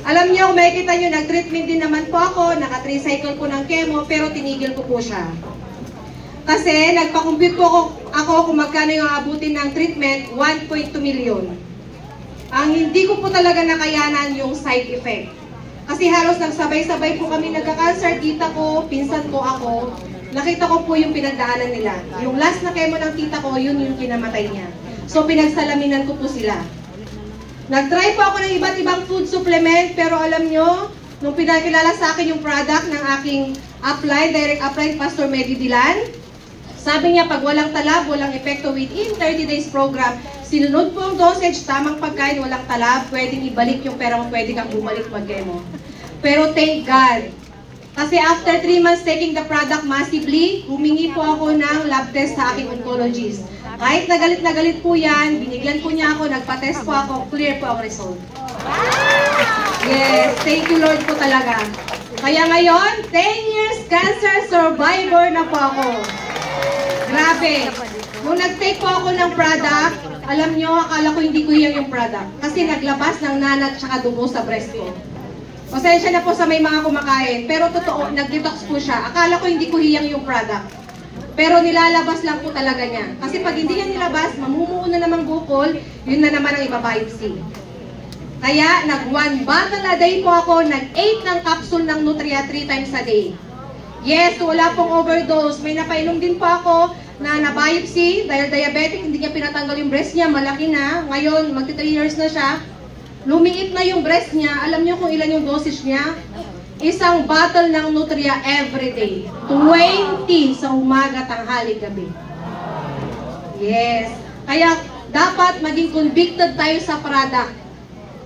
Alam niyo, kung makikita niyo, nag-treatment din naman po ako, naka-3 cycle po ng chemo, pero tinigil ko po siya. Kasi nagpa-compute po ako kung magkano yung abutin ng treatment, 1.2 million. Ang hindi ko po talaga nakayanan yung side effect. Kasi halos nagsabay-sabay po kami nagka-cancer, tita ko, pinsan ko ako. Nakita ko po yung pinagdaanan nila. Yung last na chemo ng tita ko, yun yung kinamatay niya. So pinagsalamin ko po sila. Nag-try po ako ng iba't ibang food supplement, pero alam nyo, nung pinakilala sa akin yung product ng aking upline, direct upline, Pastor Medi Dilan, sabi niya, pag walang talab, walang epekto within 30 days program, sinunod po ang dosage, tamang pagkain, walang talab, pwedeng ibalik yung pera mo, pwede kang bumalik mag-chemo. Pero thank God, kasi after 3 months taking the product massively, humingi po ako ng lab test sa aking oncologist. Kahit na galit po yan, binigyan po niya ako, nagpa-test po ako, clear po ang result. Yes, thank you Lord po talaga. Kaya ngayon, 10 years cancer survivor na po ako. Grabe. Nung nag-take po ako ng product, alam nyo, akala ko hindi ko yung product. Kasi naglabas ng nanat tsaka dugo sa breast ko. Pasensya na po sa may mga kumakain. Pero totoo, nag-detox po siya. Akala ko hindi ko hiyang yung product. Pero nilalabas lang po talaga niya. Kasi pag hindi niya nilabas, mamumuo na namang bukol, yun na naman ang ibabiopsy. Kaya, nag-1 bottle a day po ako, nag-8 ng capsule ng Nutria 3 times a day. Yes, wala pong overdose. May napainom din po ako na na-biopsy dahil diabetic, hindi niya pinatanggal yung breast niya, malaki na. Ngayon, magti 3 years na siya. Lumiit na yung breast niya. Alam niyo kung ilan yung dosage niya? Isang bottle ng Nutria every day. 20 sa umaga, tanghali, gabi. Yes. Kaya dapat maging convicted tayo sa product.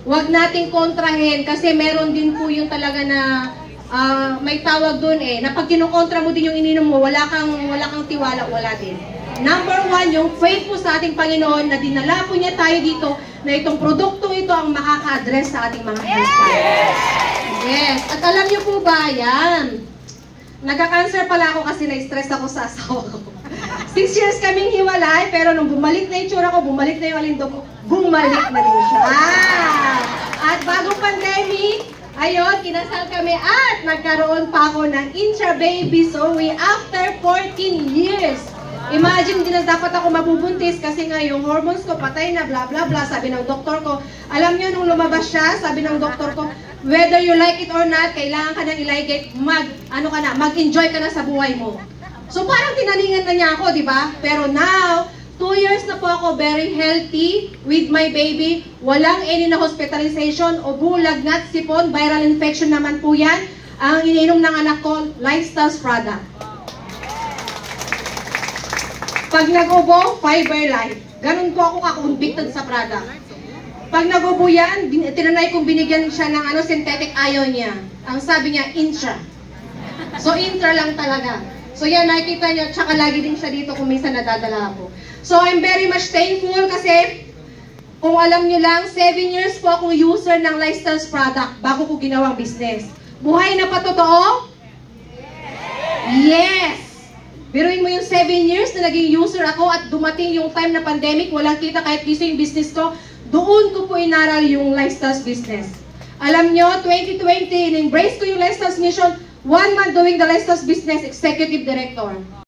Huwag nating kontrahin kasi meron din po yung talaga na may tawag doon na pag kinukontra mo din yung ininom mo, wala kang tiwala, wala din. Number 1, yung faith po sa ating Panginoon na dinala po niya tayo dito na itong produktong ito ang makaka-address sa ating mga health problems. Yes. At alam niyo po ba, yan, nagka-cancer pala ako kasi na-stress ako sa asawa ko. 6 years kaming hiwalay, pero nung bumalik na yung tsura ko, bumalik na yung alindog ko, bumalik na din siya. At bagong pandemic, ayun, kinasal kami at nagkaroon pa ako ng intra-baby Zoe after 14 years. Imagine, hindi na dapat ako mabubuntis kasi nga yung hormones ko patay na, bla bla bla, sabi ng doktor ko. Alam niyo, nung lumabas siya, sabi ng doktor ko, whether you like it or not, kailangan ka nang i-ligate, mag-enjoy ka na sa buhay mo. So parang tinalingan na niya ako, di ba? Pero now, 2 years na po ako very healthy with my baby. Walang any na hospitalization o bulag, lagnat, sipon, viral infection naman po yan. Ang iniinom ng anak ko, Lifestyles product. Pag nag-ubo, Fiber Life. Ganun po ako ka-convicted sa product. Pag nag-ubo yan, tinanay kong binigyan siya ng synthetic, ayaw niya. Ang sabi niya, intra. So, intra lang talaga. So, yan, nakikita niyo, tsaka lagi din siya dito kung minsan nadadala ako. So, I'm very much thankful kasi, kung alam niyo lang, 7 years po akong user ng Lifestyles product bago ko ginawang business. Buhay na pa totoo? Yes! Biruin mo yung 7 years na naging user ako at dumating yung time na pandemic, walang kita kahit piso yung business ko, doon ko po inaral yung Lifestyles business. Alam nyo, 2020, in-embrace ko yung Lifestyles mission, 1 month doing the Lifestyles business, executive director.